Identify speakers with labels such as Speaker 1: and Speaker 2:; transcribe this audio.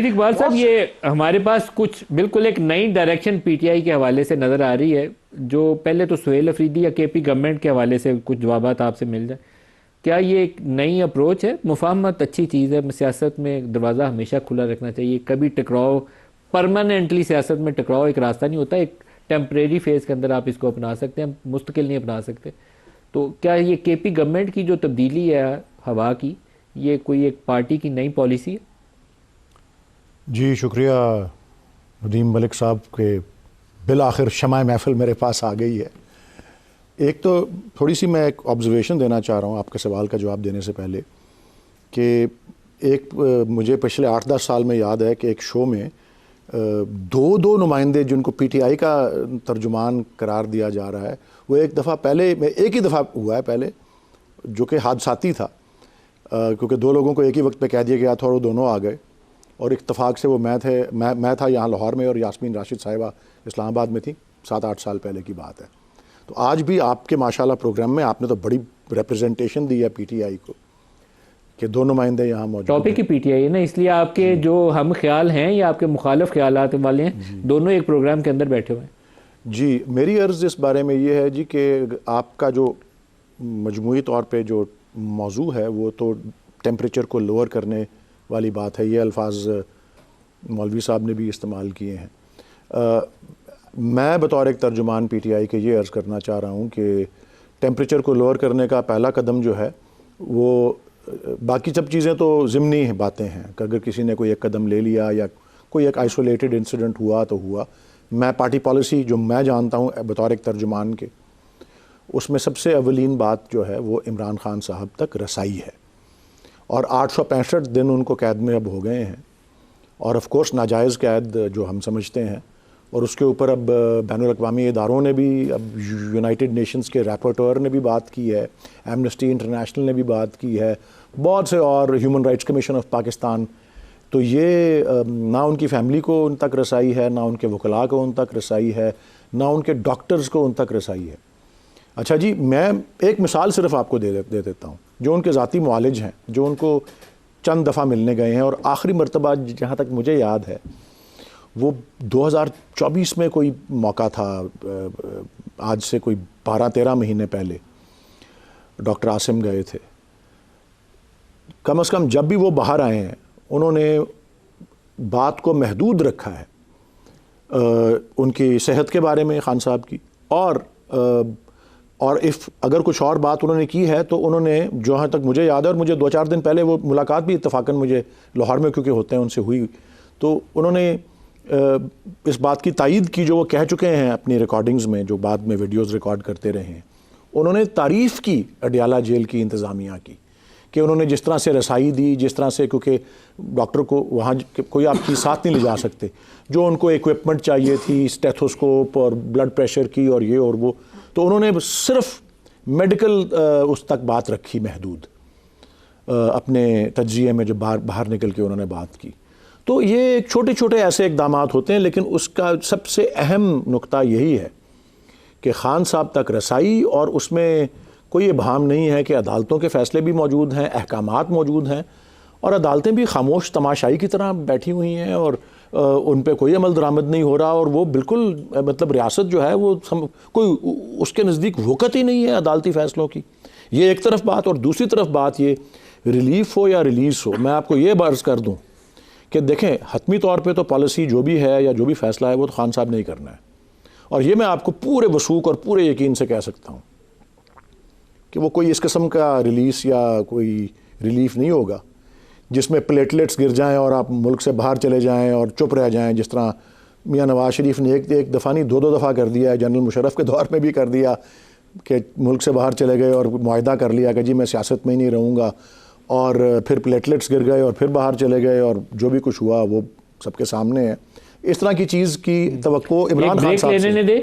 Speaker 1: فرید اقبال صاحب، یہ ہمارے پاس کچھ بالکل ایک نئی ڈائریکشن پی ٹی آئی کے حوالے سے نظر آ رہی ہے، جو پہلے تو سہیل افریدی یا کے پی گورنمنٹ کے حوالے سے کچھ جوابات آپ سے مل جائیں. کیا یہ ایک نئی اپروچ ہے؟ مفاہمت اچھی چیز ہے، سیاست میں دروازہ ہمیشہ کھلا رکھنا چاہیے. کبھی ٹکراؤ، پرماننٹلی سیاست میں ٹکراؤ ایک راستہ نہیں ہوتا، ایک ٹیمپریری فیز کے اندر آپ اس کو اپنا سکتے ہیں، مستقل نہیں اپنا سکتے. تو کیا یہ کے پی گورنمنٹ کی جو تبدیلی ہے ہوا کی، یہ کوئی ایک پارٹی کی نئی پالیسی ہے؟
Speaker 2: جی شکریہ ندیم ملک صاحب کے بالآخر شمع محفل میرے پاس آ گئی ہے. ایک تو تھوڑی سی میں ایک آبزرویشن دینا چاہ رہا ہوں آپ کے سوال کا جواب دینے سے پہلے، کہ ایک مجھے پچھلے 8-10 سال میں یاد ہے کہ ایک شو میں دو نمائندے جن کو پی ٹی آئی کا ترجمان قرار دیا جا رہا ہے، وہ ایک ہی دفعہ ہوا ہے پہلے، جو کہ حادثاتی تھا، کیونکہ دو لوگوں کو ایک ہی وقت پہ کہہ دیا گیا تھا اور وہ دونوں آ گئے، اور اتفاق سے وہ میں تھا یہاں لاہور میں اور یاسمین راشد صاحبہ اسلام آباد میں تھی. 7-8 سال پہلے کی بات ہے. تو آج بھی آپ کے ماشاءاللہ پروگرام میں آپ نے تو بڑی ریپرزنٹیشن دی ہے پی ٹی آئی کو، کہ دو نمائندے یہاں موجود ہیں.
Speaker 1: Topic he P T I ہے نا، اس لیے آپ کے جو ہم خیال ہیں یا آپ کے مخالف خیالات والے ہیں، دونوں ایک پروگرام کے اندر بیٹھے ہوئے ہیں.
Speaker 2: جی میری عرض اس بارے میں یہ ہے جی کہ آپ کا جو مجموعی طور پہ جو موضوع ہے وہ تو ٹیمپریچر کو لوور کرنے والی بات ہے. یہ الفاظ مولوی صاحب نے بھی استعمال کیے ہیں. میں بطور ایک ترجمان پی ٹی آئی کے یہ عرض کرنا چاہ رہا ہوں کہ ٹیمپریچر کو لوور کرنے کا پہلا قدم جو ہے وہ، باقی سب چیزیں تو ضمنی باتیں ہیں کہ اگر کسی نے کوئی ایک قدم لے لیا یا کوئی ایک آئسولیٹڈ انسیڈنٹ ہوا تو ہوا. میں پارٹی پالیسی جو میں جانتا ہوں بطور ایک ترجمان کے، اس میں سب سے اولین بات جو ہے وہ عمران خان صاحب تک رسائی ہے، اور 865 دن ان کو قید میں اب ہو گئے ہیں، اور آف کورس ناجائز قید جو ہم سمجھتے ہیں، اور اس کے اوپر اب بین الاقوامی اداروں نے بھی، اب یونائٹڈ نیشنز کے ریپورٹر نے بھی بات کی ہے، ایمنسٹی انٹرنیشنل نے بھی بات کی ہے، بہت سے اور، human rights commission of Pakistan. تو یہ نہ ان کی فیملی کو ان تک رسائی ہے، نہ ان کے وکلاء کو ان تک رسائی ہے، نہ ان کے ڈاکٹرز کو ان تک رسائی ہے. اچھا جی، میں ایک مثال صرف آپ کو دے دیتا ہوں. جو ان کے ذاتی معالج ہیں، جو ان کو چند دفعہ ملنے گئے ہیں، اور آخری مرتبہ جہاں تک مجھے یاد ہے وہ 2024 میں کوئی موقع تھا، آج سے کوئی 12-13 مہینے پہلے ڈاکٹر عاصم گئے تھے. کم از کم جب بھی وہ باہر آئے ہیں انہوں نے بات کو محدود رکھا ہے ان کی صحت کے بارے میں، خان صاحب کی، اور اگر کچھ اور بات انہوں نے کی ہے تو انہوں نے، جہاں تک مجھے یاد ہے، اور مجھے 2-4 دن پہلے وہ ملاقات بھی اتفاقاً مجھے لاہور میں کیونکہ ہوتے ہیں ان سے ہوئی، تو انہوں نے اس بات کی تائید کی جو وہ کہہ چکے ہیں اپنی ریکارڈنگز میں، جو بعد میں ویڈیوز ریکارڈ کرتے رہے ہیں. انہوں نے تعریف کی اڈیالہ جیل کی انتظامیہ کی، کہ انہوں نے جس طرح سے رسائی دی، جس طرح سے، کیونکہ ڈاکٹر کو وہاں کوئی آپ کی ساتھ نہیں لے جا سکتے، جو ان کو ایکوپمنٹ چاہیے تھی، اسٹیتھوسکوپ اور بلڈ پریشر کی اور یہ اور وہ، تو انہوں نے صرف میڈیکل اس تک بات رکھی محدود، اپنے تجزیے میں جو باہر نکل کے انہوں نے بات کی. تو یہ چھوٹے چھوٹے ایسے اقدامات ہوتے ہیں، لیکن اس کا سب سے اہم نقطہ یہی ہے کہ خان صاحب تک رسائی، اور اس میں کوئی ابہام نہیں ہے کہ عدالتوں کے فیصلے بھی موجود ہیں، احکامات موجود ہیں، اور عدالتیں بھی خاموش تماشائی کی طرح بیٹھی ہوئی ہیں، اور ان پہ کوئی عمل درآمد نہیں ہو رہا، اور وہ بالکل مطلب ریاست جو ہے وہ کوئی اس کے نزدیک وقت ہی نہیں ہے عدالتی فیصلوں کی. یہ ایک طرف بات، اور دوسری طرف بات یہ، ریلیف ہو یا ریلیز ہو، میں آپ کو یہ عرض کر دوں کہ دیکھیں حتمی طور پہ تو پالیسی جو بھی ہے یا جو بھی فیصلہ ہے وہ تو خان صاحب نے ہی کرنا ہے، اور یہ میں آپ کو پورے وثوق اور پورے یقین سے کہہ سکتا ہوں کہ وہ کوئی اس قسم کا ریلیز یا کوئی ریلیف نہیں ہوگا جس میں پلیٹلیٹس گر جائیں اور آپ ملک سے باہر چلے جائیں اور چپ رہ جائیں، جس طرح میاں نواز شریف نے ایک دفعہ نہیں 2 دفعہ کر دیا ہے. جنرل مشرف کے دور میں بھی کر دیا کہ ملک سے باہر چلے گئے اور معاہدہ کر لیا کہ جی میں سیاست میں ہی نہیں رہوں گا، اور پھر پلیٹلیٹس گر گئے اور پھر باہر چلے گئے، اور جو بھی کچھ ہوا وہ سب کے سامنے ہے. اس طرح کی چیز کی توقع عمران خان صاحب سے